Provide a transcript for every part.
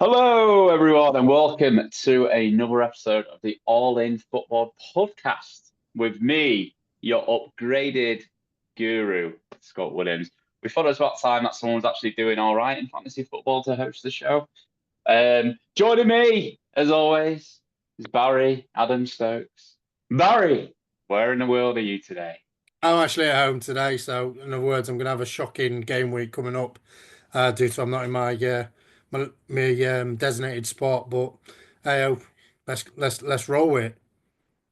Hello, everyone, and welcome to another episode of the In Football podcast with me, your upgraded guru, Scott Williams. We thought it was about time that someone was actually doing all right in fantasy football to host the show. Joining me, as always, is Barry Adam Stokes. Barry, where in the world are you today? I'm actually at home today, so in other words, I'm going to have a shocking game week coming up due to I'm not in my designated spot. But hey, let's roll with it.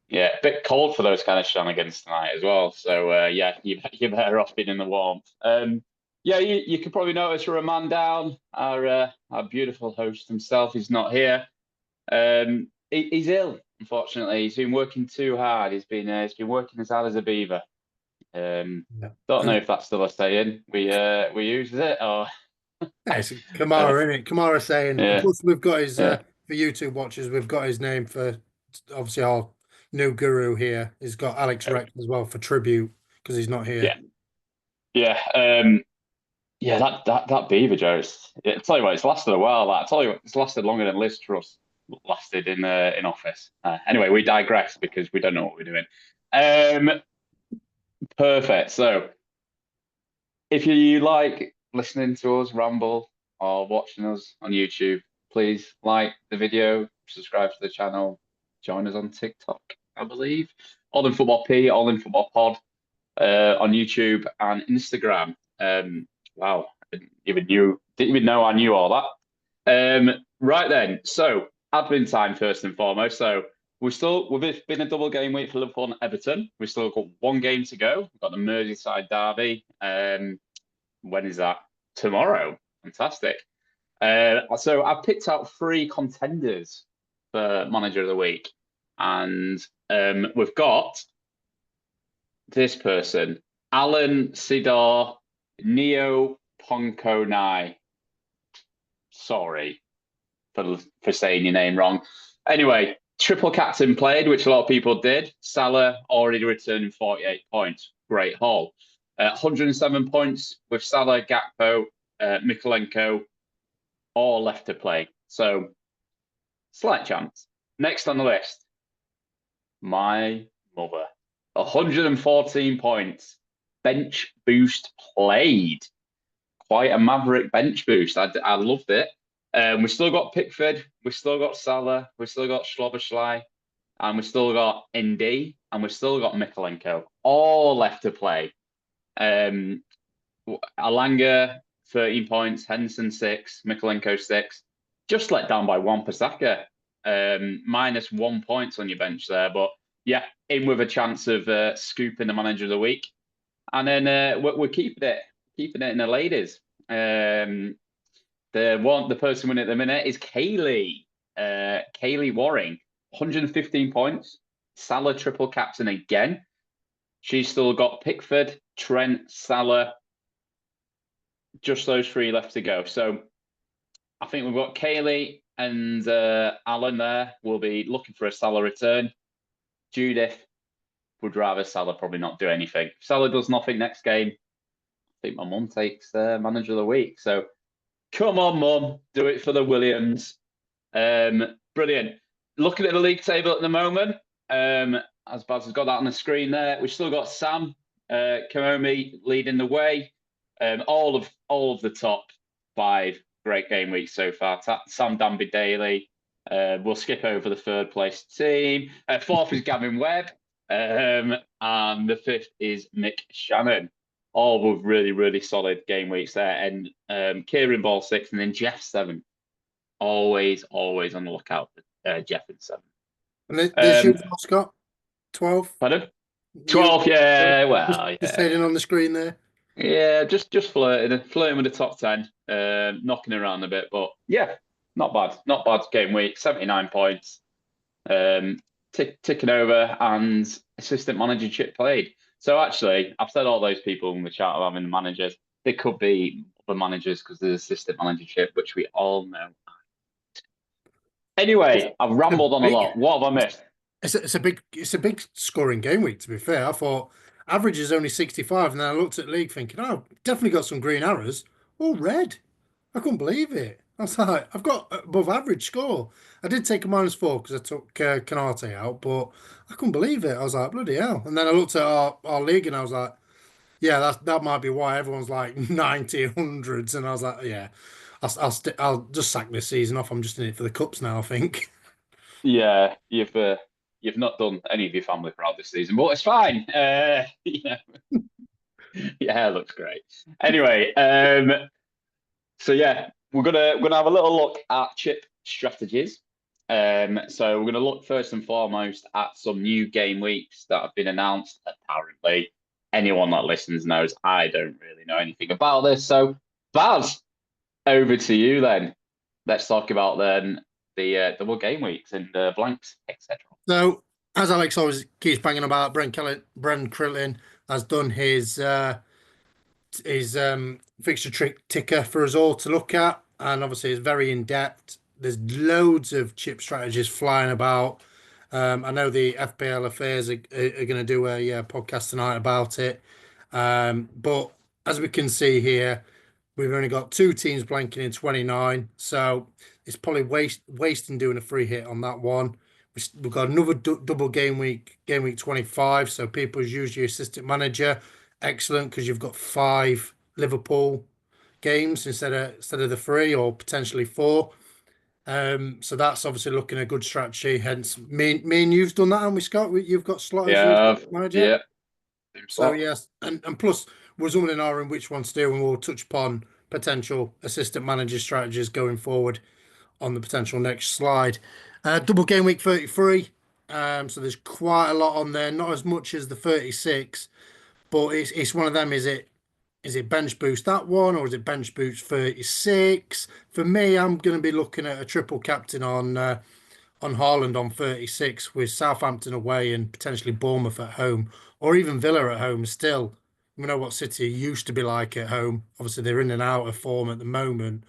Yeah, a bit cold for those kind of shenanigans tonight as well. So yeah, you're better off being in the warmth. Yeah, you can probably notice we're a man down. Our beautiful host himself is not here. He's ill, unfortunately. He's been working too hard. He's been working as hard as a beaver. Yeah. Don't know And if that's still a saying we use it or yeah, it's uh, Kamara, isn't it? Kamara saying, and yeah, plus we've got his yeah, for YouTube watchers, we've got his name for obviously our new guru here. He's got Alex Rex as well for tribute because he's not here. yeah, yeah. Yeah, that Beaver Joe's. I tell you what, it's lasted a while. I tell you what, it's lasted longer than Liz Truss lasted in office. Anyway, we digress because we don't know what we're doing. Um, Perfect. So, if you like listening to us ramble or watching us on YouTube, please like the video, subscribe to the channel, join us on TikTok, I believe. All in Football P, All in Football Pod on YouTube and Instagram. Wow, didn't even know I knew all that. Right then, so admin time first and foremost. So we've been a double game week for Liverpool and Everton. We've still got one game to go. We've got the Merseyside derby. When is that? Tomorrow. Fantastic. So I've picked out three contenders for Manager of the Week, and we've got this person, Alan Sidor Neo Ponko Nai. Sorry for saying your name wrong. Anyway, triple captain played, which a lot of people did. Salah already returned 48 points. Great haul. 107 points with Salah, Gakpo, Mikolenko, all left to play. So, slight chance. Next on the list, my mother. 114 points. Bench boost played. Quite a maverick bench boost. I loved it. We've still got Pickford, we've still got Salah, we've still got Schloboschlei, and we've still got ND, and we've still got Mikolenko, all left to play. Alanga, 13 points, Henderson 6, Mikolenko 6. Just let down by one per Saka. Minus 1 point on your bench there. But yeah, in with a chance of scooping the Manager of the Week. And then we're keeping it in the ladies. The person winning at the minute is Kaylee. Kaylee Waring, 115 points. Salah triple captain again. She's still got Pickford, Trent, Salah. Just those three left to go. So I think we've got Kaylee and Alan there. We'll be looking for a Salah return. Judith would rather Salah probably not do anything. If Salah does nothing next game, I think my mum takes Manager of the Week. So come on, Mum, do it for the Williams. Brilliant. Looking at the league table at the moment, as Baz has got that on the screen there, we've still got Sam Kamomi leading the way. All of the top five great game weeks so far. Sam Danby Daly. We'll skip over the third place team. Fourth is Gavin Webb. And the fifth is Mick Shannon. All with really, really solid game weeks there. And Kieran Ball 6 and then Jeff 7. Always on the lookout for Jeff and 7. And there's you, Scott, 12. Pardon? 12, yeah. Well, just yeah. saying on the screen there. Yeah, just flirting with the top 10, knocking around a bit. But yeah, not bad. Not bad game week. 79 points. Ticking over and assistant manager chip played. So actually, I've said all those people in the chat are having the managers. They could be other managers because there's assistant manager chip, which we all know. Anyway, I've rambled on a lot. What have I missed? It's a big scoring game week, to be fair. I thought average is only 65, and then I looked at league thinking, oh, definitely got some green arrows. All red. I couldn't believe it. I was like, I've got above average score. I did take a -4 because I took Canate out, but I couldn't believe it. I was like, bloody hell. And then I looked at our league and I was like, yeah, that might be why everyone's like 90, hundreds. And I was like, yeah, I'll just sack this season off. I'm just in it for the cups now, I think. Yeah, you've not done any of your family proud this season, but it's fine. Yeah, yeah, it looks great. Anyway, so yeah, we're gonna have a little look at chip strategies. So we're gonna look first and foremost at some new game weeks that have been announced. Apparently, anyone that listens knows I don't really know anything about this. So, Baz, over to you then. Let's talk about then the double game weeks and blanks, etc. So, as Alex always keeps banging about, Brent Krillin has done his fixture trick ticker for us all to look at, and obviously it's very in depth. There's loads of chip strategies flying about. I know the FPL Affairs are going to do a podcast tonight about it. But as we can see here, we've only got two teams blanking in 29, so it's probably wasting doing a free hit on that one. We've got another double game week 25. So people's use your assistant manager. Excellent, because you've got five Liverpool games instead of the three or potentially four. So that's obviously looking a good strategy. Hence, me and you've done that, haven't we, Scott? You've got slot as your Yeah, manager. yeah, same So spot. yes, and plus we're zooming in on which ones to do, and we'll touch upon potential assistant manager strategies going forward on the potential next slide. Double game week 33. So there's quite a lot on there, not as much as the 36, but it's one of them. Is it bench boost that one, or is it bench boost 36? For me, I'm going to be looking at a triple captain on Haaland on 36 with Southampton away and potentially Bournemouth at home, or even Villa at home still. We know what City used to be like at home. Obviously, they're in and out of form at the moment,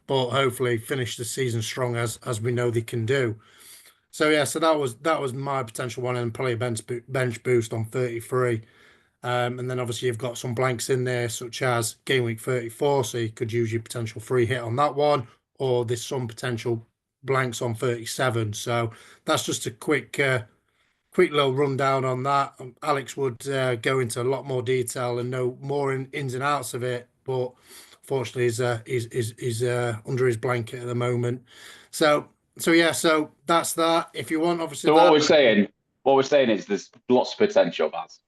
but hopefully finish the season strong as we know they can do. So yeah, so that was my potential one, and probably a bench boost on 33. And then obviously you've got some blanks in there, such as game week 34, so you could use your potential free hit on that one, or there's some potential blanks on 37. So that's just a quick little rundown on that. Alex would go into a lot more detail and know more ins and outs of it, but fortunately he's under his blanket at the moment. So yeah, so that's that. If you want, obviously So that. what we're saying is there's lots of potential, Baz.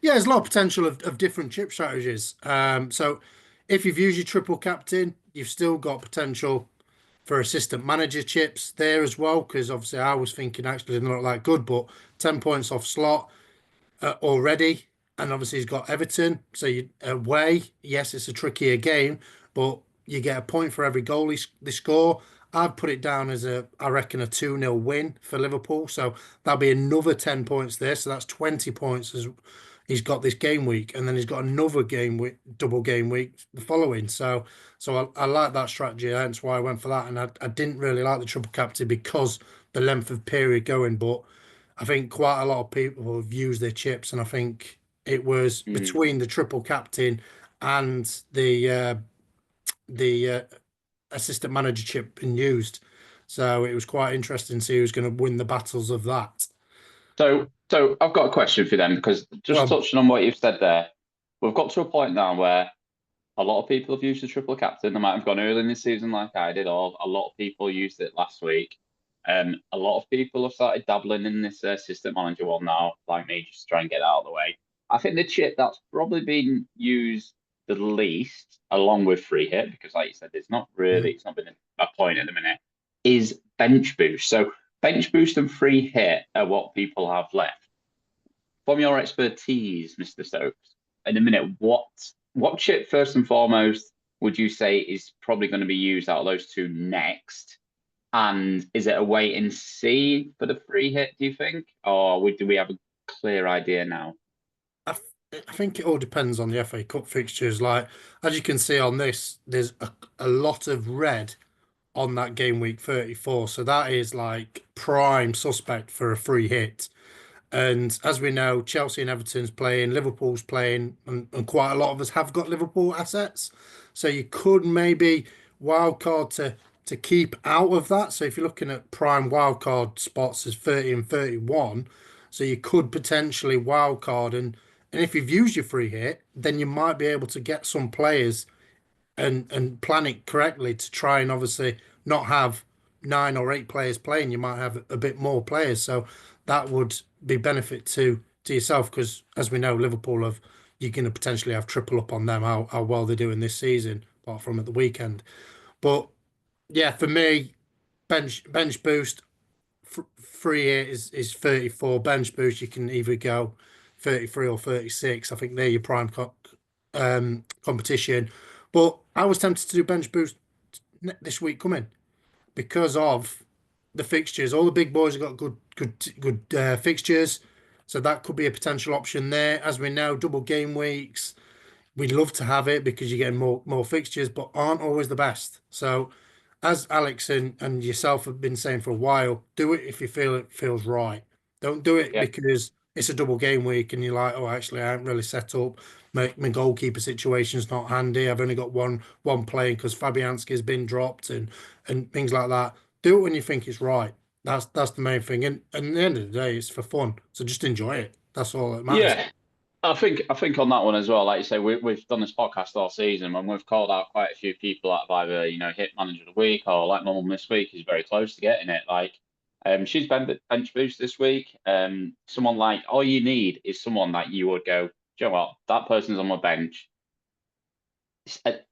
Yeah, there's a lot of potential of different chip strategies. So if you've used your triple captain, you've still got potential for assistant manager chips there as well. Because obviously, I was thinking actually didn't look that good, but 10 points off slot already, and obviously he's got Everton. So you away, yes, it's a trickier game, but you get a point for every goal they score. I'd put it down as I reckon, a 2-0 win for Liverpool. So that'll be another 10 points there. So that's 20 points as he's got this game week, and then he's got another game week, double game week the following. So I like that strategy. Hence why I went for that. And I didn't really like the triple captain because the length of period going, but I think quite a lot of people have used their chips, and I think it was Mm. between the triple captain and the assistant manager chip being used. So it was quite interesting to see who's going to win the battles of that. So I've got a question for them because just Well, touching on what you've said there, we've got to a point now where a lot of people have used the triple captain. They might have gone early in the season like I did, or a lot of people used it last week. A lot of people have started dabbling in this assistant manager one now, like me, just to try and get it out of the way. I think the chip that's probably been used the least, along with free hit, because like you said, it's not been a point at the minute, is bench boost. So bench boost and free hit are what people have left. From your expertise, Mr. Stokes, in a minute, what chip first and foremost would you say is probably going to be used out of those two next? And is it a wait and see for the free hit, do you think? Or do we have a clear idea now? I think it all depends on the FA Cup fixtures. Like, as you can see on this, there's a lot of red on that game week 34. So that is like prime suspect for a free hit. And as we know, Chelsea and Everton's playing, Liverpool's playing, and quite a lot of us have got Liverpool assets. So you could maybe wild card to to keep out of that. So if you're looking at prime wildcard spots as 30 and 31, so you could potentially wildcard and if you've used your free hit, then you might be able to get some players and plan it correctly to try and obviously not have 9 or 8 players playing. You might have a bit more players, so that would be benefit to yourself because as we know, Liverpool have you're going to potentially have triple up on them how well they're doing this season, apart from at the weekend. But yeah, for me, bench boost free hit is 34. Bench boost you can either go 33 or 36. I think they're your prime competition. But I was tempted to do bench boost this week coming because of the fixtures. All the big boys have got good fixtures, so that could be a potential option there. As we know, double game weeks. We'd love to have it because you're getting more fixtures, but aren't always the best. So, as Alex and yourself have been saying for a while, do it if you feel it feels right. Don't do it Yeah. because it's a double game week and you're like, oh, actually, I haven't really set up. My goalkeeper situation's not handy. I've only got one playing because Fabianski's been dropped and things like that. Do it when you think it's right. That's the main thing. And at the end of the day, it's for fun. So just enjoy it. That's all that matters. Yeah. I think on that one as well, like you say, we've done this podcast all season and we've called out quite a few people that have either, hit manager of the week or like my mum this week is very close to getting it. Like she's been bench boost this week. Someone like all you need is someone that you would go, "Do you know what, that person's on my bench.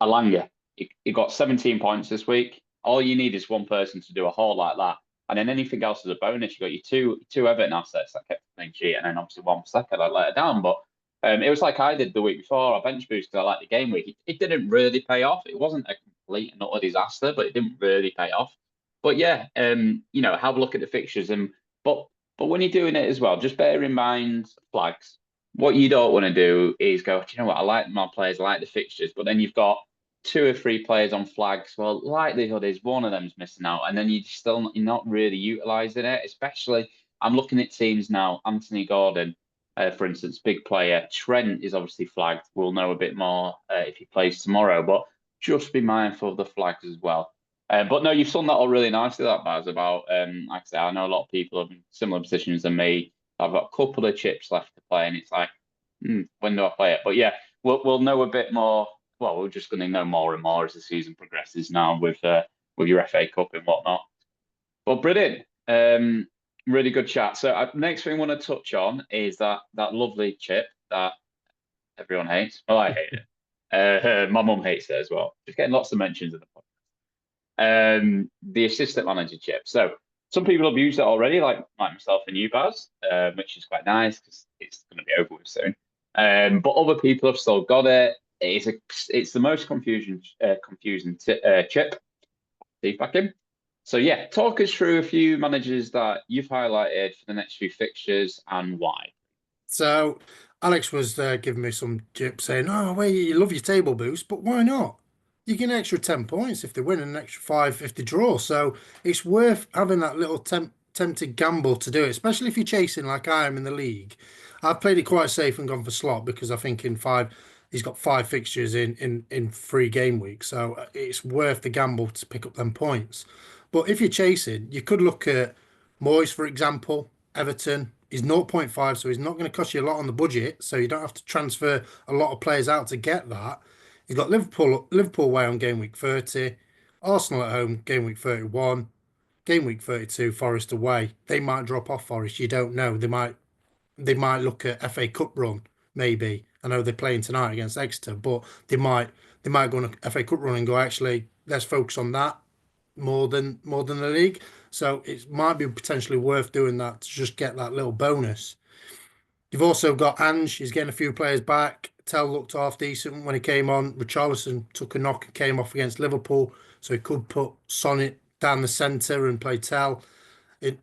Alanga, he got 17 points this week. All you need is one person to do a haul like that. And then anything else is a bonus. You got your two Everton assets that kept the clean sheet, and then obviously one for second that let it down. But it was like I did the week before. I bench boost because I liked the game week. It didn't really pay off. It wasn't a complete and utter disaster, but it didn't really pay off. But yeah, have a look at the fixtures and but when you're doing it as well, just bear in mind flags. What you don't want to do is go, do you know what? I like my players, I like the fixtures, but then you've got 2 or 3 players on flags. Well, likelihood is one of them's missing out, and then you're not really utilising it. Especially, I'm looking at teams now. Anthony Gordon, for instance, big player. Trent is obviously flagged. We'll know a bit more if he plays tomorrow, but just be mindful of the flags as well. But no, you've summed that all really nicely. That Baz about like I say, I know a lot of people are in similar positions than me. I've got a couple of chips left to play, and it's like, when do I play it? But yeah, we'll know a bit more. Well, we're just going to know more and more as the season progresses now with your FA Cup and whatnot. But brilliant, really good chat. So next thing I want to touch on is that lovely chip that everyone hates. Well, I hate it. My mum hates it as well. Just getting lots of mentions in the podcast. The assistant manager chip. So some people have used it already, like myself and you, Baz, which is quite nice because it's going to be over with soon. But other people have still got it. It's the most confusing chip. Steve back in. So yeah, talk us through a few managers that you've highlighted for the next few fixtures and why. So Alex was giving me some tip saying, "Oh, well, you love your table boost, but why not? You get an extra 10 points if they win, and an extra five if they draw. So it's worth having that little tempted gamble to do it, especially if you're chasing like I am in the league. I've played it quite safe and gone for slot because I think in five he's got 5 fixtures in 3 game weeks, so it's worth the gamble to pick up them points. But if you're chasing, you could look at Moyes, for example. Everton is 0.5, so he's not going to cost you a lot on the budget, so you don't have to transfer a lot of players out to get that. You've got Liverpool away on game week 30, Arsenal at home game week 31, game week 32, Forest away. They might drop off Forest, you don't know. They might look at FA Cup run, maybe. I know they're playing tonight against Exeter, but they might go on a FA Cup run and go, actually, let's focus on that more than the league. So it might be potentially worth doing that to just get that little bonus. You've also got Ange. He's getting a few players back. Tell looked half decent when he came on. Richarlison took a knock and came off against Liverpool, so he could put Sonnet down the centre and play Tell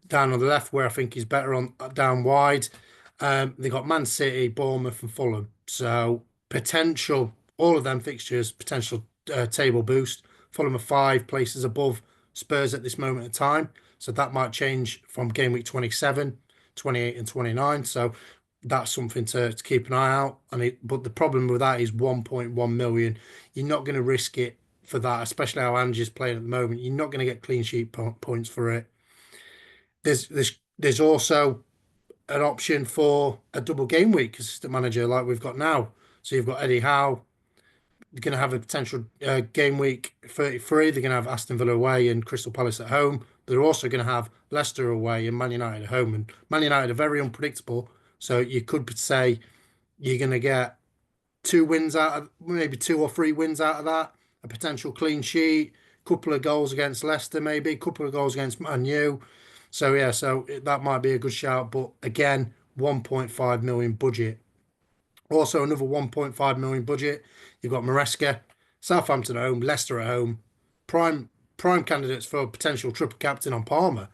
down on the left, where I think he's better on down wide. They got Man City, Bournemouth, and Fulham. So potential, all of them fixtures, potential table boost. Fulham are 5 places above Spurs at this moment in time. So that might change from game week 27, 28, and 29. So that's something to keep an eye out. But the problem with that is 1.1 million. You're not going to risk it for that, especially how Angie's playing at the moment. You're not going to get clean sheet points for it. There's also an option for a double game week assistant manager like we've got now. So you've got Eddie Howe. They're going to have a potential game week 33. They're going to have Aston Villa away and Crystal Palace at home. They're also going to have Leicester away and Man United at home. And Man United are very unpredictable. So you could say you're going to get 2 wins out of maybe 2 or 3 wins out of that, a potential clean sheet, couple of goals against Leicester, maybe a couple of goals against Man U. So yeah, that might be a good shout. But again, 1.5 million budget. Also, another 1.5 million budget. You've got Maresca, Southampton at home, Leicester at home. Prime prime candidates for potential triple captain on Palmer.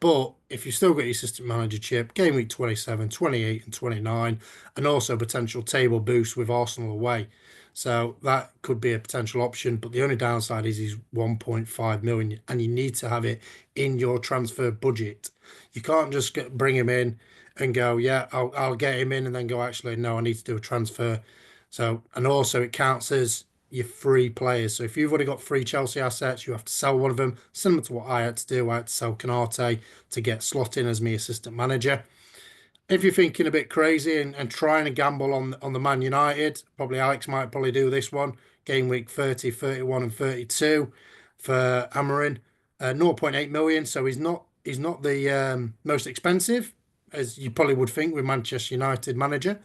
But if you've still got your assistant manager chip, game week 27, 28, and 29, and also potential table boost with Arsenal away. So that could be a potential option. But the only downside is he's 1.5 million, and you need to have it in your transfer budget. You can't just bring him in and go, yeah, I'll get him in, and then go, actually, no, I need to do a transfer. So, and also it counts as your free players. So if you've already got free Chelsea assets, you have to sell one of them, similar to what I had to do. I had to sell Canate to get slot in as my assistant manager. If you're thinking a bit crazy and trying to gamble on the Man United, probably Alex might probably do this one. Game week 30, 31, and 32 for Amarin. 0.8 million, so he's not the most expensive, as you probably would think with Manchester United manager.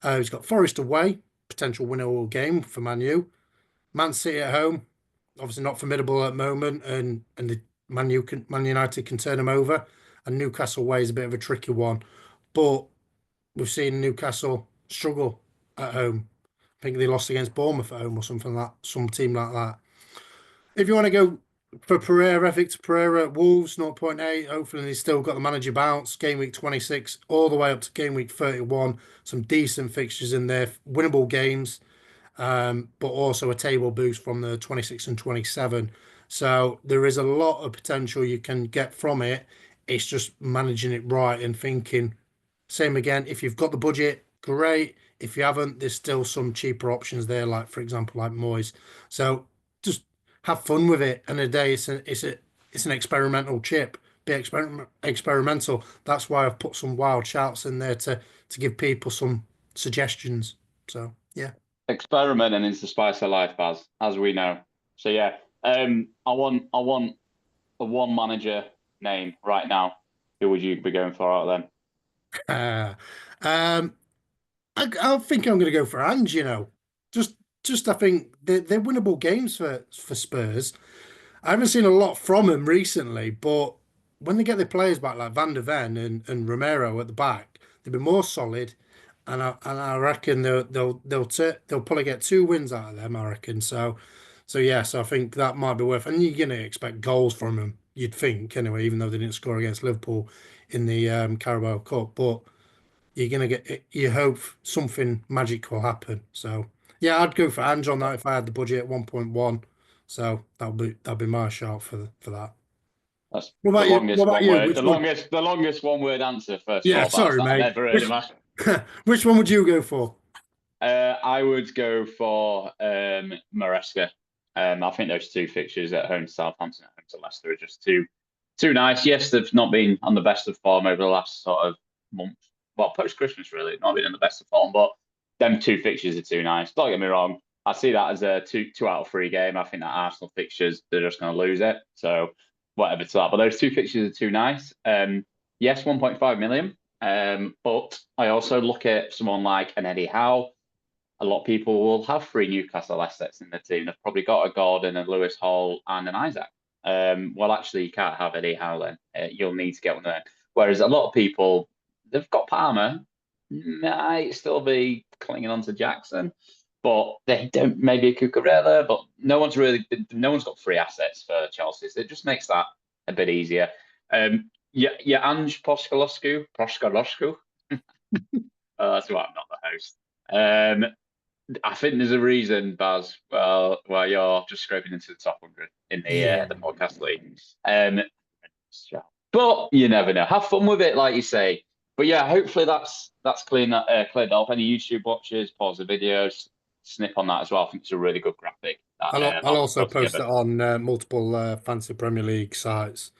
He's got Forest away, potential winner all game for Man U. Man City at home, obviously not formidable at the moment, and the Man United can turn them over. And Newcastle away is a bit of a tricky one, but we've seen Newcastle struggle at home. I think they lost against Bournemouth at home or something like that, some team like that. If you want to go for Pereira, Victor Pereira at Wolves, 0.8. Hopefully, he's still got the manager bounce. Game week 26, all the way up to game week 31. Some decent fixtures in there, winnable games, but also a table boost from the 26 and 27. So there is a lot of potential you can get from it. It's just managing it right and thinking. Same again, if you've got the budget, great. If you haven't, there's still some cheaper options there, like for example, like Moyes. So just have fun with it. And a day, it's an experimental chip. Be experimental. That's why I've put some wild shouts in there to give people some suggestions. So yeah. Experimenting is the spice of life, Baz, as we know. So yeah, I want a one manager name right now. Who would you be going for out of them? Uh, um, I think I'm going to go for Ange. Just just I think they're winnable games for Spurs. I haven't seen a lot from them recently, but when they get their players back like Van der Ven and Romero at the back, they'll be more solid, and I reckon they'll probably get 2 wins out of them. I reckon so yeah. So I think that might be worth, and you're going to expect goals from them. You'd think anyway, even though they didn't score against Liverpool in the Carabao Cup, but you're gonna get you hope something magic will happen. So yeah, I'd go for Ange on that if I had the budget at 1.1. So that'll be my shout for that. That's What the about you? What longest about one you? word. Which one? The longest one word answer. First of Yeah, all, Baz, sorry, that I've mate. ever heard in my. Which one would you go for? I would go for Maresca. I think those two fixtures at home to Southampton, at home to Leicester, are just too nice. Yes, they've not been on the best of form over the last sort of month. Well, post Christmas, really, not been in the best of form. But them two fixtures are too nice. Don't get me wrong. I see that as a two out of three game. I think that Arsenal fixtures, they're just going to lose it. So whatever to that. But those two fixtures are too nice. Yes, 1.5 million. But I also look at someone like an Eddie Howe. A lot of people will have 3 Newcastle assets in their team. They've probably got a Gordon, and Lewis Hall, and an Isaac. Well, actually, you can't have Eddie Howe then. You'll need to get one there. Whereas a lot of people, they've got Palmer, might still be clinging on to Jackson, but they don't. Maybe a Cucurella, but no one's got 3 assets for Chelsea. So it just makes that a bit easier. Yeah, Ange Postecoglou. That's why I'm not the host. I think there's a reason, Baz, why you're just scraping into the top 100 in the Yeah. podcast league. But you never know. Have fun with it, like you say. But yeah, hopefully that's cleared up. Any YouTube watchers, pause the videos, snip on that as well. I think it's a really good graphic. I'll also post it altogether. on multiple fancy Premier League sites,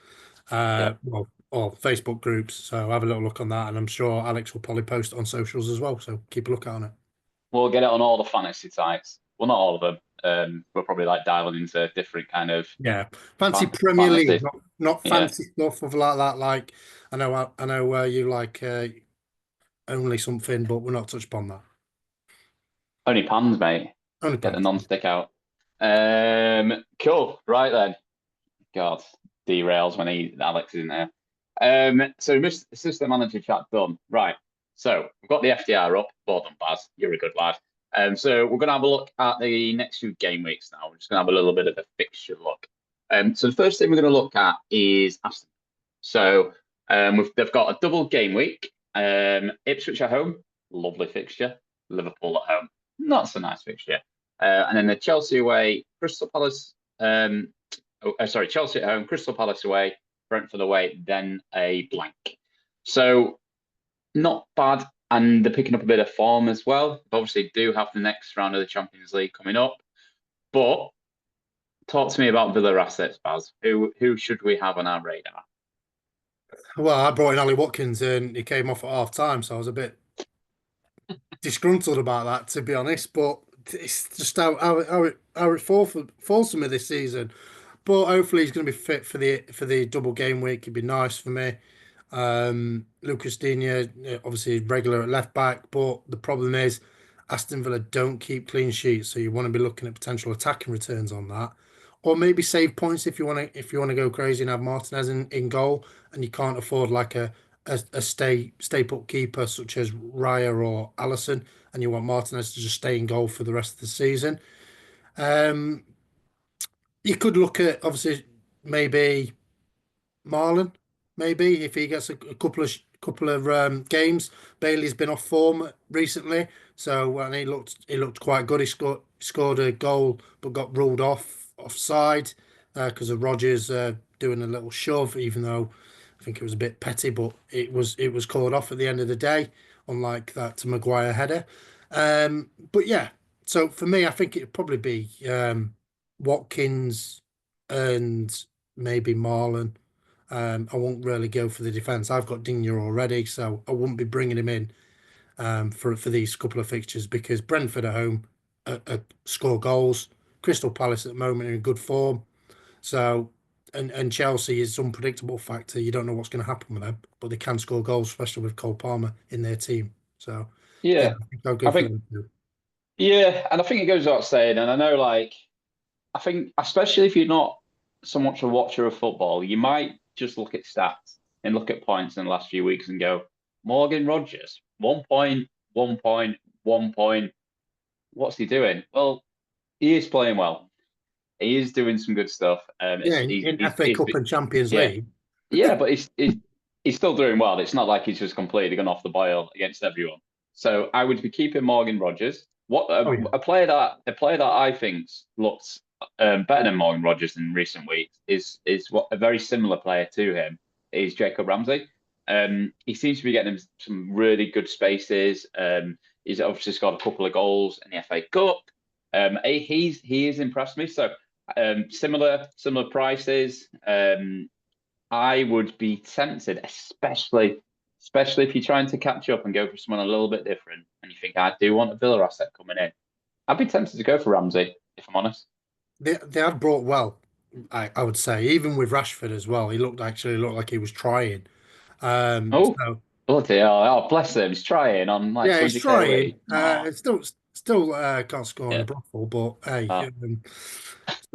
Yeah, well, or Facebook groups. So have a little look on that, and I'm sure Alex will probably post it on socials as well. So keep a look out on it. we'll get it on all the fantasy sites. Well, not all of them. We'll probably like dialing into different kind of Yeah, fancy Premier League, fantasy. not Yeah, fancy stuff of like that. Like I know where you like only something, but we're not touched upon that. only pans, mate. Only Get the pants. non-stick out. Cool. Right then. God, derails when Alex isn't there. So Mr. Assistant Manager chat done. Right. So we've got the FDR up. Well done, Baz. You're a good lad. So we're gonna have a look at the next few game weeks now. We're just gonna have a little bit of a fixture look. So the first thing we're gonna look at is Aston. So they've got a double game week. Ipswich at home, lovely fixture. Liverpool at home, not so nice fixture. And then the Chelsea away, Crystal Palace. Sorry, Chelsea at home, Crystal Palace away, Brentford away, then a blank. So not bad, and they're picking up a bit of form as well. They obviously do have the next round of the Champions League coming up. But talk to me about Villa assets, Baz. Who should we have on our radar? Well, I brought in Ali Watkins and he came off at half time, so I was a bit disgruntled about that, to be honest. But it's just how it falls to me this season. But hopefully he's going to be fit for the double game week. It'd be nice for me. Lucas Digne, obviously regular at left back, but the problem is Aston Villa don't keep clean sheets, so you want to be looking at potential attacking returns on that, or maybe save points if you want to go crazy and have Martinez in goal, and you can't afford like a stay put keeper such as Raya or Allison, and you want Martinez to just stay in goal for the rest of the season. Um, you could look at obviously maybe Marlon, maybe if he gets a couple of games. Bailey's been off form recently, so and he looked quite good. He scored a goal, but got ruled offside because of Rogers doing a little shove, even though I think it was a bit petty, but it was called off at the end of the day, unlike that Maguire header. But yeah, so for me, I think it'd probably be Watkins and maybe Marlon. I won't really go for the defence. I've got Digne already, so I wouldn't be bringing him in for these couple of fixtures because Brentford at home score goals. Crystal Palace at the moment are in good form. So and Chelsea is unpredictable factor. You don't know what's going to happen with them, but they can score goals, especially with Cole Palmer in their team. So yeah, Yeah, I think I'll go I for think them too. yeah, and I think it goes without saying, and I know like I think especially if you're not so much a watcher of football, you might just look at stats and look at points in the last few weeks and go, Morgan Rogers, 1 point, 1 point, 1 point. What's he doing? Well, he is playing well. He is doing some good stuff. Yeah, in FA Cup and Champions Yeah, League. yeah, but he's still doing well. It's not like he's just completely gone off the boil against everyone. So I would be keeping Morgan Rogers. What Oh yeah. a player that I think looks better than Morgan Rogers in recent weeks is what a very similar player to him is Jacob Ramsey. He seems to be getting some really good spaces. He's obviously scored a couple of goals in the FA Cup. He has impressed me. So similar prices. I would be tempted, especially if you're trying to catch up and go for someone a little bit different, and you think I do want a Villa asset coming in. I'd be tempted to go for Ramsey, if I'm honest. They had brought well, I would say, even with Rashford as well. He looked like he was trying. Oh, So bloody hell! Oh, bless him. He's trying on like yeah, he's 20k trying. league. Oh, It's still can't score in a yeah. brothel, but hey, Oh.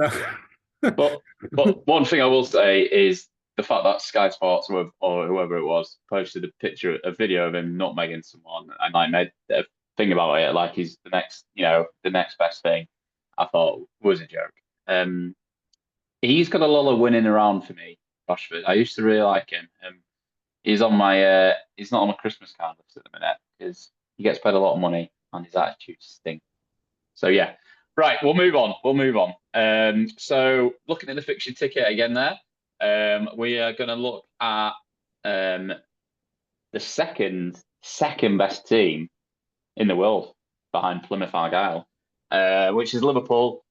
so- But one thing I will say is the fact that Sky Sports or whoever it was posted a picture, a video of him nutmegging someone, and like made a thing about it, like he's the next, the next best thing. I thought was a joke. He's got a lot of winning around for me, Rashford. I used to really like him. He's not on my Christmas card list at the minute because he gets paid a lot of money and his attitude stinks. So yeah, right. We'll move on. We'll move on. So looking at the fixture ticket again, there, we are going to look at um, the second best team in the world behind Plymouth Argyle, which is Liverpool.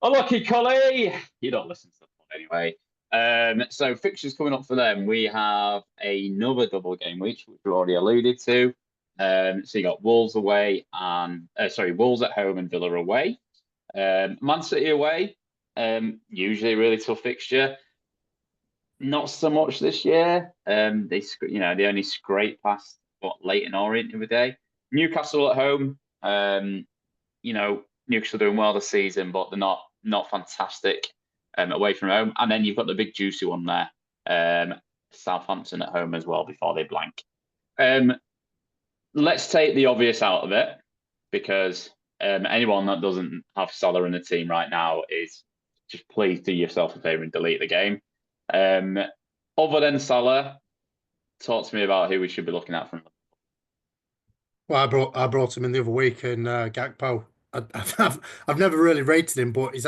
Unlucky, Collie. You don't listen to the pod anyway. So fixtures coming up for them. We have another double game week, which we already alluded to. So you got Wolves away and Wolves at home and Villa away. Man City away. Usually a really tough fixture. Not so much this year. They only scrape past what Leighton Orient the other day. Newcastle at home. Newcastle doing well this season, but they're not fantastic away from home. And then you've got the big juicy one there, Southampton at home as well before they blank. Let's take the obvious out of it because anyone that doesn't have Salah in the team right now is just please do yourself a favour and delete the game. Other than Salah, talk to me about who we should be looking at from. Well, I brought him in the other week, and Gakpo. I've never really rated him, but he's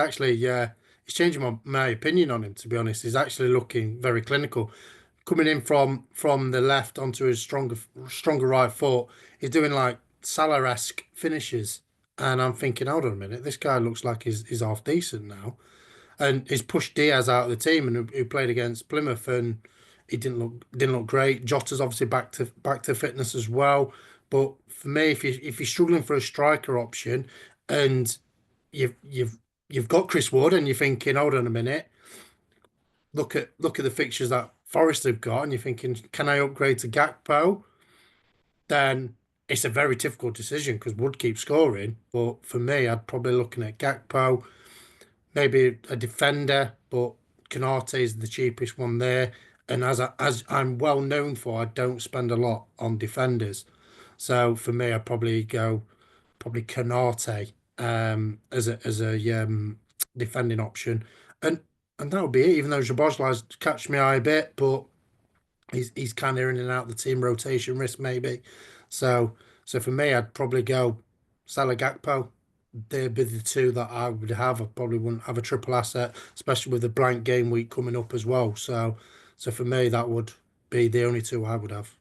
changing my opinion on him. To be honest, he's actually looking very clinical, coming in from the left onto his stronger right foot. He's doing like Salah-esque finishes, and I'm thinking, hold on a minute, this guy looks like he's half decent now. And he's pushed Diaz out of the team, and who played against Plymouth, and he didn't look great. Jota's obviously back to fitness as well. But for me, if you're struggling for a striker option, and you've got Chris Wood, and you're thinking, hold on a minute, look at the fixtures that Forest have got, and you're thinking, can I upgrade to Gakpo? Then it's a very difficult decision because Wood keeps scoring. But for me, I'd probably looking at Gakpo, maybe a defender, but Canate is the cheapest one there. And as I'm well known for, I don't spend a lot on defenders. So for me, I'd probably go Canate as a defending option, and and that would be it. Even though Jabozlai's catch my eye a bit, but he's kind of in and out the team rotation risk maybe. So for me, I'd probably go Salah Gakpo. They'd be the two that I would have. I probably wouldn't have a triple asset, especially with the blank game week coming up as well. So for me, that would be the only two I would have.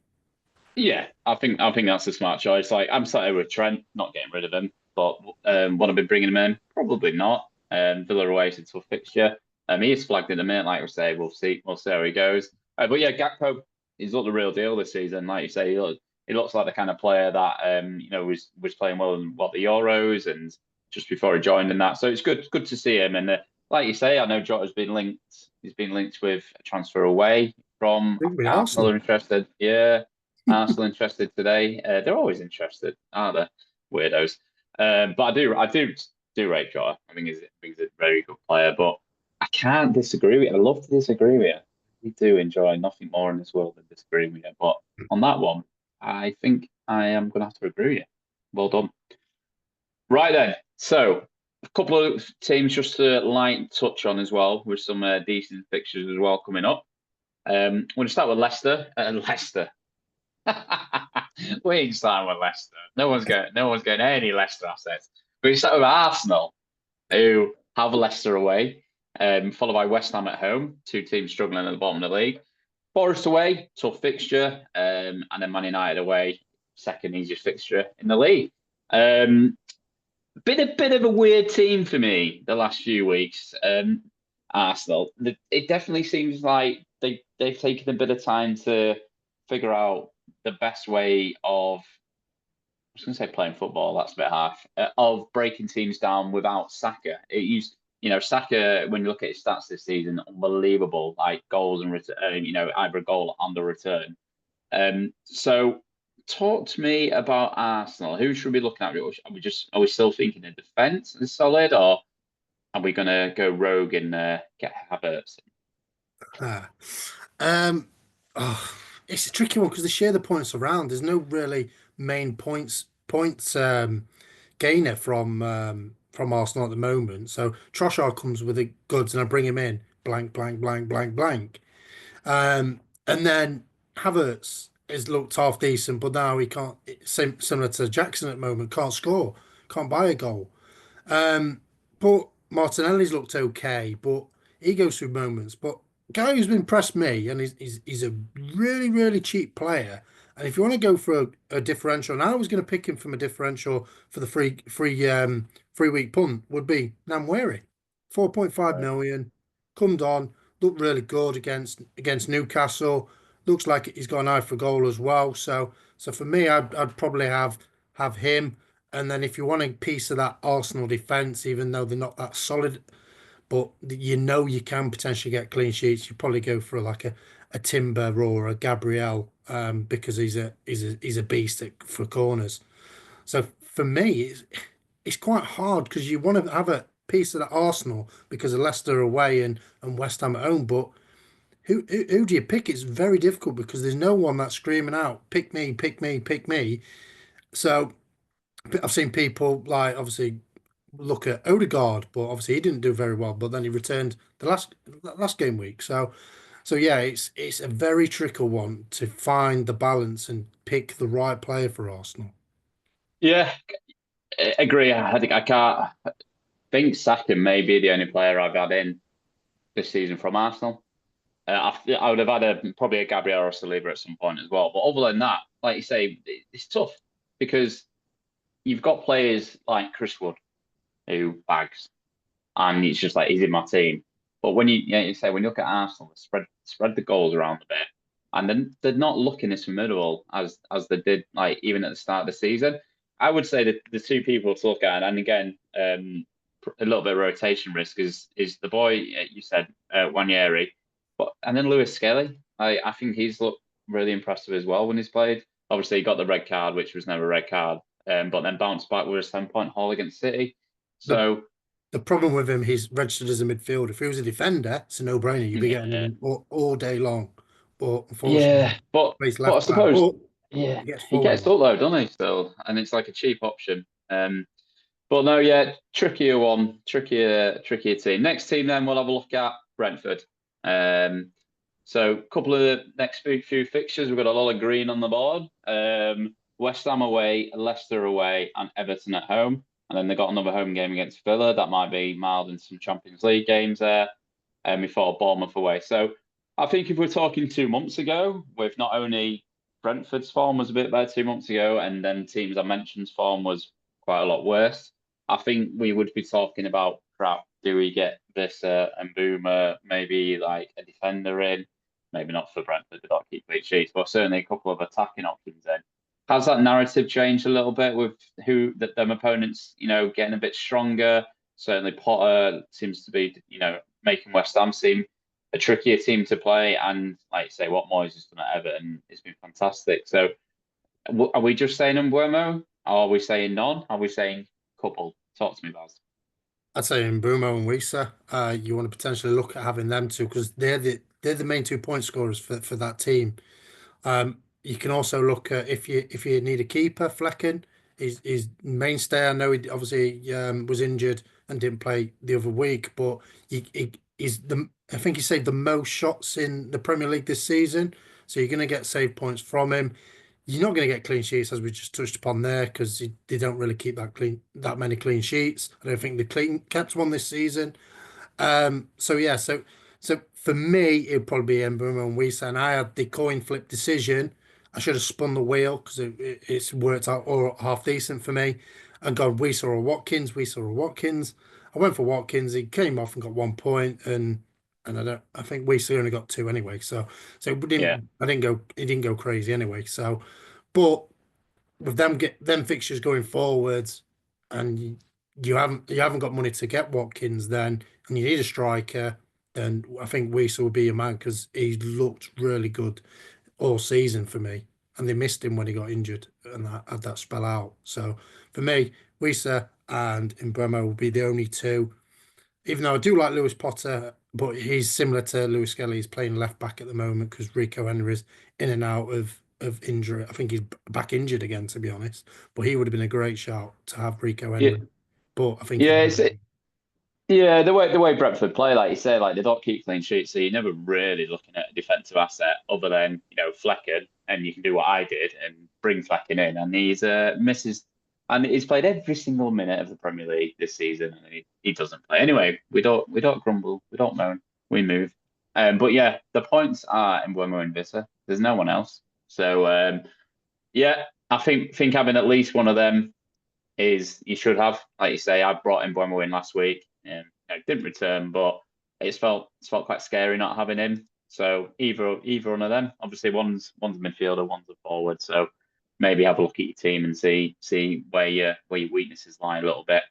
Yeah, I think that's a smart choice. Like I'm sat here with Trent, not getting rid of him, but would I be bringing him in? Probably not. Villa away is a tough fixture. He is flagged in a minute, like we say. We'll see how he goes. But yeah, Gakpo, he's looked the real deal this season. Like you say, he looks like the kind of player that was playing well in the Euros and just before he joined in that. So it's good to see him. And like you say, I know Jota's been linked. He's been linked with a transfer away from With Arsenal. Arsenal. Are interested, yeah. Arsenal interested today. They're always interested, aren't they? Weirdos. But I do rate Jota. I think he's a very good player, but I can't disagree with you. I love to disagree with you. We do enjoy nothing more in this world than disagreeing with you. But on that one, I think I am going to have to agree with you. Well done. Right then. So a couple of teams just to light touch on as well, with some decent fixtures as well coming up. I'm going to start with Leicester. Leicester. We ain't starting with Leicester. No one's going any Leicester assets. But we start with Arsenal, who have Leicester away, followed by West Ham at home, two teams struggling at the bottom of the league. Forest away, tough fixture, and then Man United away, second easiest fixture in the league. Bit of a weird team for me the last few weeks. Arsenal. It definitely seems like they've taken a bit of time to figure out the best way of, I was going to say playing football, that's a bit harsh, of breaking teams down without Saka. Saka, when you look at his stats this season, unbelievable, like goals and return, either a goal and a return. So talk to me about Arsenal. Who should we be looking at? Are we still thinking in defence is solid, or are we going to go rogue and get Havertz? Ah. Um, oh, it's a tricky one because they share the points around. There's no really main points gainer from Arsenal at the moment. So Trossard comes with the goods, and I bring him in blank, blank, blank, blank, blank. And then Havertz has looked half decent, but now he can't. Similar to Jackson at the moment, can't score, can't buy a goal. But Martinelli's looked okay, but he goes through moments. But guy who's impressed me, and he's a really, really cheap player. And if you want to go for a differential, and I was going to pick him from a differential for the free week punt, would be Namweri. 4.5 million, come on, looked really good against Newcastle. Looks like he's got an eye for goal as well. So for me, I'd probably have him. And then if you want a piece of that Arsenal defence, even though they're not that solid, but you know you can potentially get clean sheets, you probably go for like a Timber or a Gabriel, because he's a beast for corners. So for me, it's quite hard because you want to have a piece of that Arsenal because of Leicester away and West Ham at home. But who do you pick? It's very difficult because there's no one that's screaming out, pick me, pick me, pick me. So I've seen people like obviously look at Odegaard, but obviously he didn't do very well. But then he returned the last game week. So yeah, it's a very tricky one to find the balance and pick the right player for Arsenal. Yeah, I agree. I think I can't think Saka may be the only player I've had in this season from Arsenal. I would have had probably a Gabriel or a Saliba at some point as well. But other than that, like you say, it's tough because you've got players like Chris Wood who bags, and it's just like he's in my team. But when you say when you look at Arsenal, spread the goals around a bit, and then they're not looking as formidable as they did like even at the start of the season. I would say that the two people to look at, and again, a little bit of rotation risk is the boy you said Wanyeri, but and then Lewis Skelly. I think he's looked really impressive as well when he's played. Obviously, he got the red card, which was never a red card, but then bounced back with a 7 point haul against City. The So The problem with him, he's registered as a midfielder. If he was a defender, it's a no-brainer. You'd be getting yeah, him all day long. But yeah, unfortunately, but he's but I left back. suppose But yeah, he gets he forward a gets lot. up though, doesn't he? Still, and it's like a cheap option. But no, yeah, trickier one, trickier team. Next team, then we'll have a look at Brentford. So a couple of the next few fixtures, we've got a lot of green on the board. West Ham away, Leicester away, and Everton at home. And then they got another home game against Villa. That might be mild in some Champions League games there. Before Bournemouth away. So I think if we're talking 2 months ago, with not only Brentford's form was a bit better 2 months ago, and then teams I mentioned's form was quite a lot worse. I think we would be talking about crap. Do we get this and Boomer, maybe like a defender in? Maybe not for Brentford, they don't keep clean sheets, but certainly a couple of attacking options in. Has that narrative changed a little bit with who that them opponents, getting a bit stronger? Certainly Potter seems to be, making West Ham seem a trickier team to play. And like you say, what Moyes has done at Everton has been fantastic. So are we just saying Umbuemo? Are we saying none? Are we saying couple? Talk to me, Baz. I'd say in Brumo and Wisa, you want to potentially look at having them two because they're the main 2 point scorers for that team. You can also look at if you need a keeper, Flecken is mainstay. I know he obviously was injured and didn't play the other week, but he's I think he saved the most shots in the Premier League this season. So you're going to get save points from him. You're not going to get clean sheets as we just touched upon there because they don't really keep that many clean sheets. I don't think they kept one this season. So yeah, so for me, it'd probably be Mbeumo and Wisa, and I had the coin flip decision. I should have spun the wheel because it's worked out all half decent for me, and gone Wisa or Watkins, Wisa or Watkins. I went for Watkins. He came off and got 1 point, and I think Wisa only got two anyway. So it Yeah. didn't I didn't go he didn't go crazy anyway. So, but with them fixtures going forwards, and you haven't got money to get Watkins, then and you need a striker, then I think Wiesa will be your man because he looked really good all season for me, and they missed him when he got injured and had that spell out. So for me, Wiesa and Mbeumo will be the only two. Even though I do like Lewis Potter, but he's similar to Lewis Kelly. He's playing left back at the moment because Rico Henry's in and out of injury. I think he's back injured again, to be honest. But he would have been a great shout to have Rico Yeah. Henry. But I think Yeah. Yeah, the way Brentford play, like you say, like they don't keep clean sheets, so you're never really looking at a defensive asset other than Flecken, and you can do what I did and bring Flecken in, and he's misses, and he's played every single minute of the Premier League this season, and he doesn't play anyway. We don't grumble, we don't moan, we move. But yeah, the points are in Mbeumo and Vissa. There's no one else, so yeah, I think having at least one of them is you should have. Like you say, I brought in Mbeumo in last week. didn't return, but it's felt quite scary not having him. So either one of them. Obviously, one's a midfielder, one's a forward. So maybe have a look at your team and see where your weaknesses lie a little bit.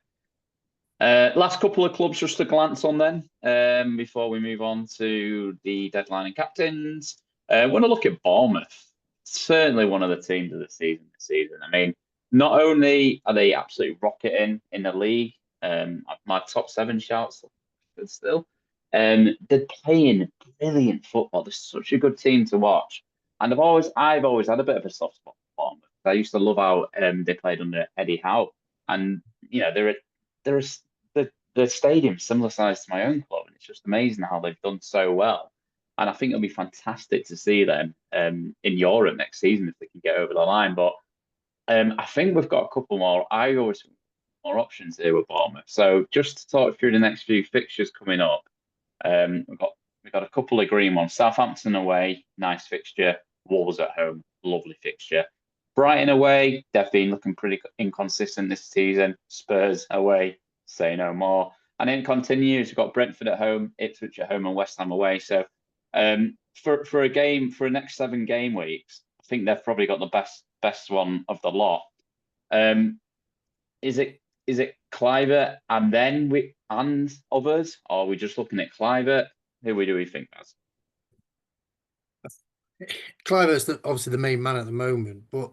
Last couple of clubs just to glance on then, before we move on to the deadline and captains. When I look at Bournemouth, certainly one of the teams of the season this season. I mean, not only are they absolutely rocketing in the league, my top seven shouts still, they're playing brilliant football. They're such a good team to watch, and I've always had a bit of a soft spot for Bournemouth. I used to love how they played under Eddie Howe, and they're a the stadium's similar size to my own club, and it's just amazing how they've done so well. And I think it'll be fantastic to see them in Europe next season if they can get over the line. But I think we've got a couple more. I always think more options here with Bournemouth. So just to talk through the next few fixtures coming up, we've got a couple of green ones. Southampton away, nice fixture. Wolves at home, lovely fixture. Brighton away, they've been looking pretty inconsistent this season. Spurs away, say no more. And then continues, we've got Brentford at home, Ipswich at home, and West Ham away. So for a next 7 game weeks, I think they've probably got the best one of the lot. Is it Clivert and then and others, or are we just looking at Clivert? Do we think that's? Clivert's obviously the main man at the moment, but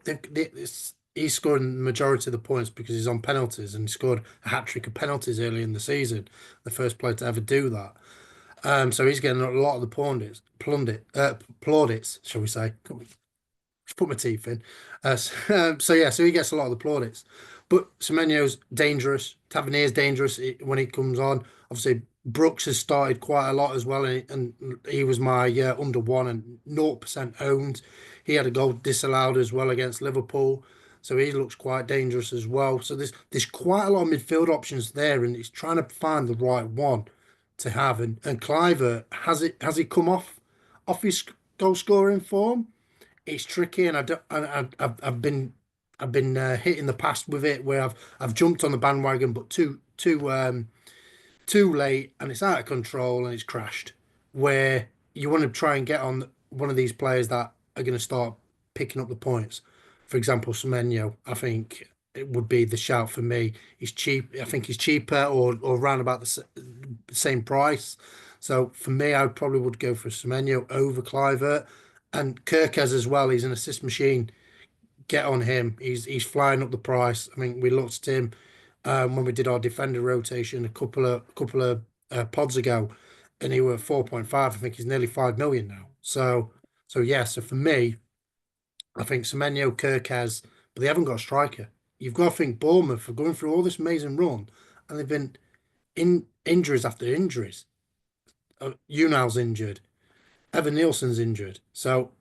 he's scoring the majority of the points because he's on penalties and he scored a hat-trick of penalties early in the season, the first player to ever do that. So he's getting a lot of the plaudits, shall we say? Put my teeth in. So he gets a lot of the plaudits. But Semenyo's dangerous. Tavernier's dangerous when he comes on. Obviously, Brooks has started quite a lot as well, and he was my under one and 0% owned. He had a goal disallowed as well against Liverpool, so he looks quite dangerous as well. So there's quite a lot of midfield options there, and he's trying to find the right one to have. And Cliver has he come off his goal scoring form? It's tricky, and I've been hit in the past with it where I've jumped on the bandwagon, but too late, and it's out of control and it's crashed. Where you want to try and get on one of these players that are going to start picking up the points. For example, Semenyo, I think it would be the shout for me. He's cheap. I think he's cheaper or around about the same price. So for me, I probably would go for Semenyo over Clivert. And Kirkez as well. He's an assist machine. Get on him. He's flying up the price. I mean, we looked at him when we did our defender rotation a couple of pods ago, and he were 4.5. I think he's nearly 5 million now. So yeah. So for me, I think Semenyo, Kirkez, but they haven't got a striker. You've got to think Bournemouth are going through all this amazing run, and they've been in injuries after injuries. Unal's injured. Evan Nielsen's injured. So,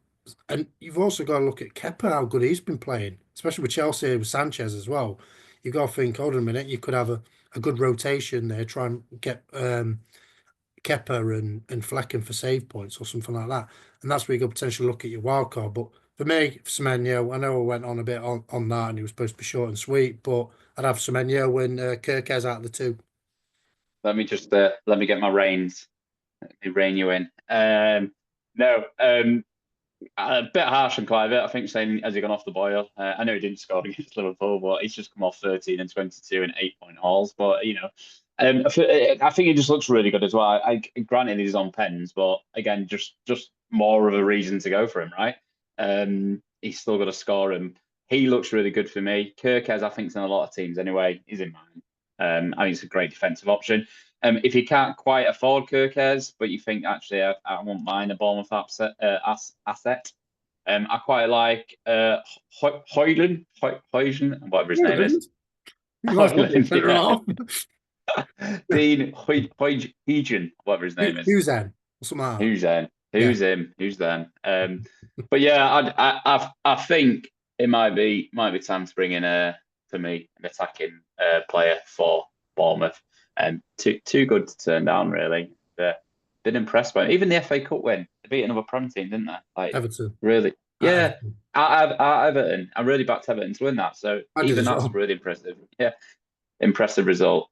and you've also got to look at Kepa, how good he's been playing, especially with Chelsea with Sanchez as well. You've got to think, hold on a minute, you could have a good rotation there, try and get Kepa and Flecken for save points or something like that. And that's where you could potentially look at your wild card. But for me, Semenyo, I know I went on a bit on that and he was supposed to be short and sweet, but I'd have Semenyo and Kirkez out of the two. Let me get my reins. Let me rein you in. No, a bit harsh on Clive. I think saying has he gone off the boil? I know he didn't score against Liverpool, but he's just come off 13 and 22 and 8-point hauls. But I think he just looks really good as well. Granted he's on pens, but again, just more of a reason to go for him, right? He's still got to score him. He looks really good for me. Kirkez, I think, is in a lot of teams anyway. He's in mine. I think it's a great defensive option. If you can't quite afford Kirkez, but you think actually I won't mind a Bournemouth asset, I quite like Hoyland, whatever his name is. You might as well be a centre half. Dean Hoyland, whatever his name is. Who's then? Who's then? Who's him? Who's then? But yeah, I think it might be time to bring in for me an attacking player for Bournemouth. Too good to turn down, really. Been impressed by it. Even the FA Cup win. They beat another Prem team, didn't they? Like Everton. Really? Yeah. At Everton. I really backed Everton to win that. So even that's really impressive. Yeah. Impressive result.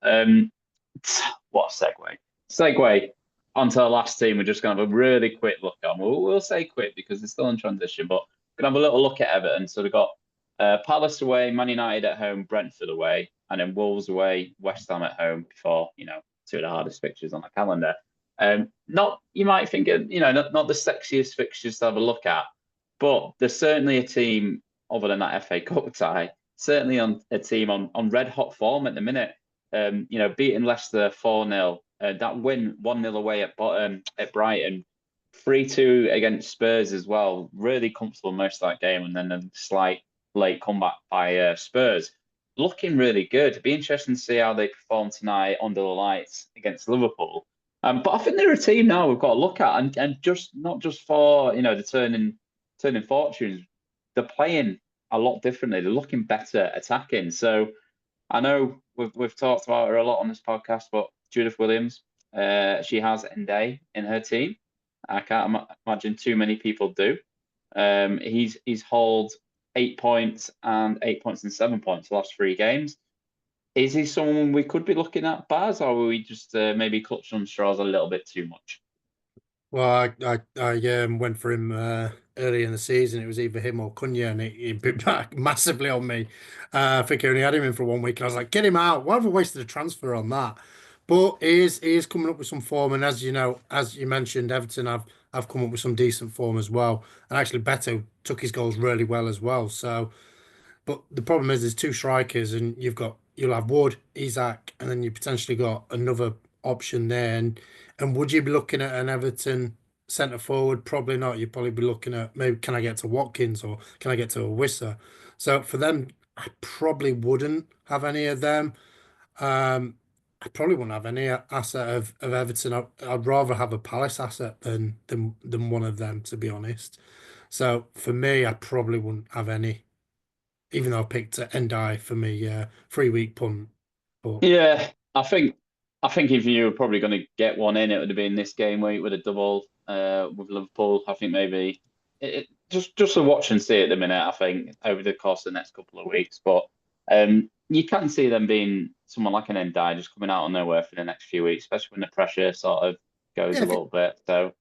what a segue. Segue onto the last team. We're just going to have a really quick look on. We'll say quick because they're still in transition, but we're going to have a little look at Everton. So we've got Palace away, Man United at home, Brentford away, and then Wolves away, West Ham at home before, two of the hardest fixtures on the calendar. Not, you might think, not the sexiest fixtures to have a look at, but there's certainly a team, other than that FA Cup tie, certainly on a team on red hot form at the minute. Beating Leicester 4-0, that win 1-0 away at Brighton, 3-2 against Spurs as well. Really comfortable most of that game, and then a slight late comeback by Spurs. Looking really good. It'd be interesting to see how they perform tonight under the lights against Liverpool. But I think they're a team now we've got to look at, and just not just for the turning fortunes. They're playing a lot differently. They're looking better attacking. So I know we've talked about her a lot on this podcast, but Judith Williams, she has Ndeye in her team. I can't imagine too many people do. He's hauled 8 points and 8 points and 7 points the last 3 games. Is he someone we could be looking at, Baz, or were we just maybe clutching on straws a little bit too much? Well, I went for him early in the season. It was either him or Cunha, and he bit back massively on me. I think I only had him in for 1 week, and I was like, "Get him out! Why have I wasted a transfer on that?" But he is coming up with some form, and as you know, as you mentioned, Everton have come up with some decent form as well. And actually, Beto took his goals really well as well. So. But the problem is there's two strikers, and you'll have Wood, Isak, and then you potentially got another option there. And would you be looking at an Everton centre forward? Probably not. You'd probably be looking at, maybe, can I get to Watkins or can I get to a Wissa? So for them, I probably wouldn't have any of them. Um, I probably wouldn't have any asset of Everton. I'd rather have a Palace asset than one of them, to be honest. So for me, I probably wouldn't have any, even though I picked Endai for me 3 week punt. But Yeah, I think if you were probably going to get one in, it would have been this game week with a double with Liverpool. I think maybe just to watch and see at the minute. I think over the course of the next couple of weeks, but you can see them being someone like an Endai just coming out of nowhere for the next few weeks, especially when the pressure sort of goes yeah, a little bit. So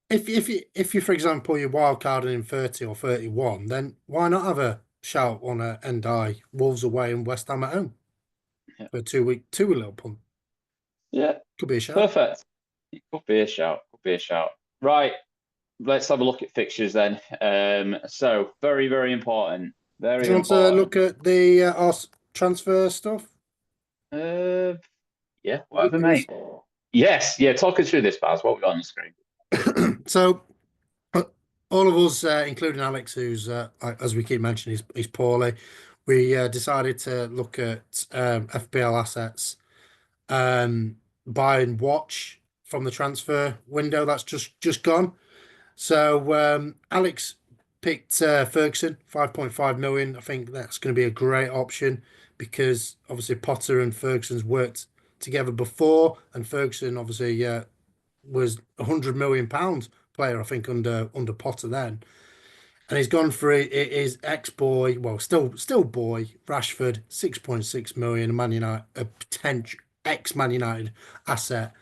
if you for example you're wild carding in 30 or 31, then why not have a shout on a Endai, Wolves away and West Ham at home yeah, for a 2 week little punt? yeah, Could be a shout. perfect. It could be a shout. Could be a shout. Right. Let's have a look at fixtures then. So very, very important. Do Very you want to important. look at the our transfer stuff? Uh, yeah, whatever, Weeklies. mate. Yes, yeah. Talk us through this, Baz. What we got on the screen? So uh, all of us, including Alex, who's as we keep mentioning, he's poorly. We decided to look at FPL assets, buy and watch from the transfer window that's just gone. So Alex picked Ferguson, 5.5 million. I think that's going to be a great option because obviously Potter and Ferguson's worked together before, and Ferguson obviously was £100 million player, I think, under Potter then. And he's gone for his ex-boy, well, still boy, Rashford, 6.6 million, Man United, a potential ex-Man United asset.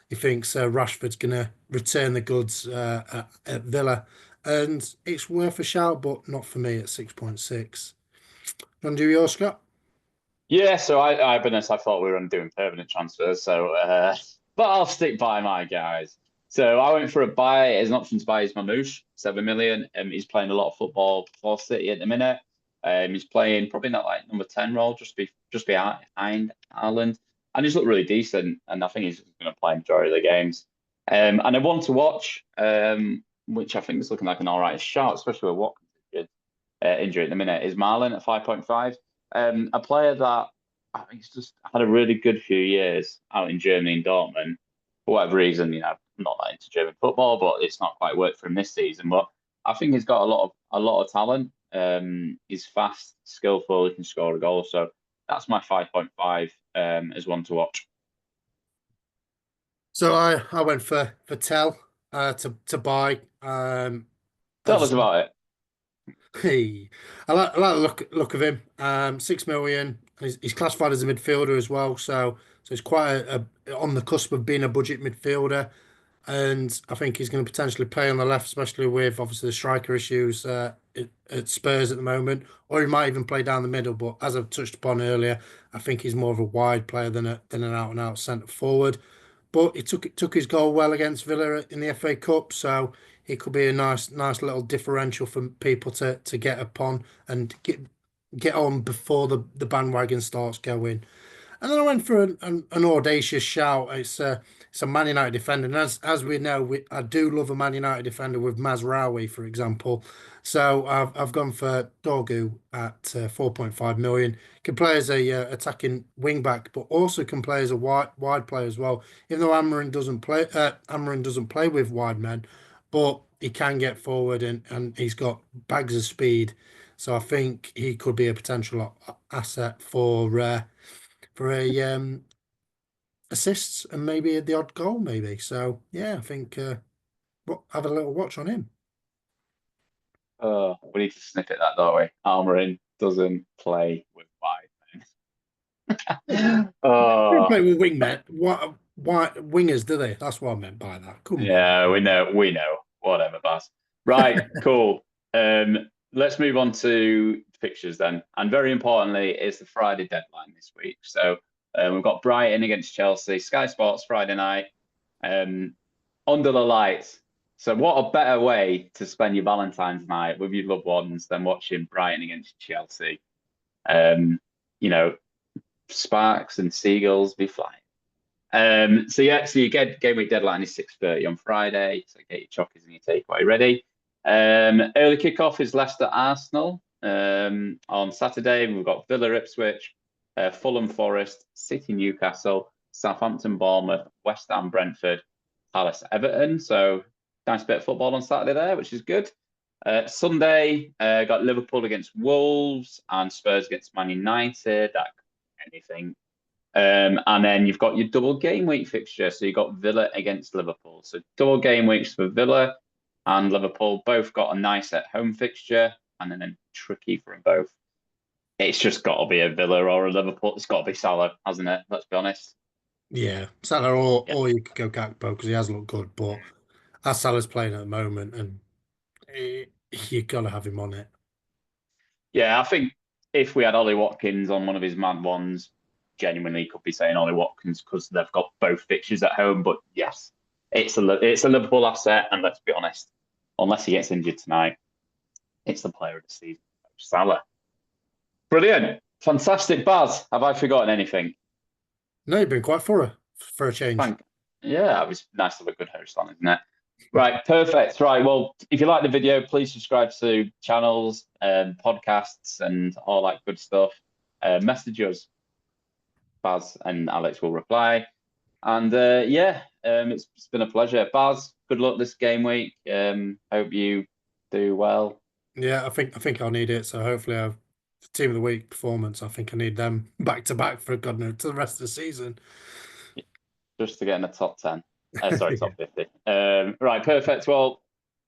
He thinks Rashford's going to return the goods at Villa. And it's worth a shout, but not for me at 6.6. Want to do yours, Scott? Yeah, so I be honest, I thought we were doing permanent transfers, so but I'll stick by my guys. So I went for a buy as an option to buy his Mamouche, 7 million. He's playing a lot of football for City at the minute. He's playing probably not like number 10 role, just behind Ireland. And he's looked really decent, and I think he's going to play majority of the games. And I want to watch, which I think is looking like an all right shot, especially with Watkins injury at the minute, is Marlon at 5.5. A player that I think he's just had a really good few years out in Germany in Dortmund. For whatever reason, I'm not that into German football, but it's not quite worked for him this season. But I think he's got a lot of talent. He's fast, skillful, he can score a goal. So that's my 5.5 as one to watch. So I went for Tell to buy. Tell As us about it. Hey, I like the look of him. 6 million. He's classified as a midfielder as well, so So it's quite on the cusp of being a budget midfielder. And I think he's going to potentially play on the left, especially with obviously the striker issues at Spurs at the moment. Or he might even play down the middle. But as I've touched upon earlier, I think he's more of a wide player than an out and out centre forward. But he took his goal well against Villa in the FA Cup, so it could be a nice little differential for people to get upon and get on before the bandwagon starts going. And then I went for an audacious shout. It's a Man United defender, and as we know, I do love a Man United defender with Mazraoui, for example. So I've gone for Dorgu at 4.5 million. Can play as a attacking wing back, but also can play as a wide player as well. Even though Amarin doesn't play with wide men, but he can get forward and he's got bags of speed. So I think he could be a potential asset for a assists and maybe the odd goal, maybe. So yeah, I think have a little watch on him. Oh, we need to sniff it that, don't we? Almiron doesn't play with wide men. They Oh, play with wingmen. What wingers do they? That's what I meant by that. Come on. yeah, we know. Whatever, Baz. Right, cool. Let's move on to fixtures then. And very importantly, it's the Friday deadline this week. So we've got Brighton against Chelsea, Sky Sports Friday night, under the lights. So what a better way to spend your Valentine's night with your loved ones than watching Brighton against Chelsea. You know, sparks and seagulls be flying. So your game week deadline is 6:30 on Friday. So get your chockies and your takeaway ready. Early kickoff is Leicester Arsenal. On Saturday, we've got Villa Ipswich, Fulham Forest, City Newcastle, Southampton Bournemouth, West Ham Brentford, Palace Everton. So nice bit of football on Saturday there, which is good. Sunday, got Liverpool against Wolves and Spurs against Man United. That could be anything. And then you've got your double game week fixture. So you've got Villa against Liverpool. So double game weeks for Villa and Liverpool. Both got a nice at home fixture and then tricky for them both. It's just got to be a Villa or a Liverpool. It's got to be Salah, hasn't it? Let's be honest. Yeah, Salah Yeah. or you could go Gakpo because he has looked good, but as Salah's playing at the moment, and you got to have him on it. Yeah, I think if we had Ollie Watkins on one of his mad ones, genuinely could be saying Ollie Watkins because they've got both fixtures at home. But yes, it's a Liverpool asset, and let's be honest, unless he gets injured tonight, it's the player of the season, Salah. Brilliant, fantastic, Baz. Have I forgotten anything? No, you've been quite thorough for a change. Yeah, it was nice to have a good host on, isn't it? Right, perfect. Right, well, if you like the video, please subscribe to channels and podcasts and all that good stuff. Message us. Baz and Alex will reply. And it's been a pleasure. Baz, good luck this game week. Hope you do well. Yeah, I think I'll need it. So hopefully I've team of the week performance. I think I need them back to back for God knows to the rest of the season. Just to get in the top 10. Sorry, Yeah. top 50. Right, perfect. Well,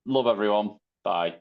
love everyone. Bye.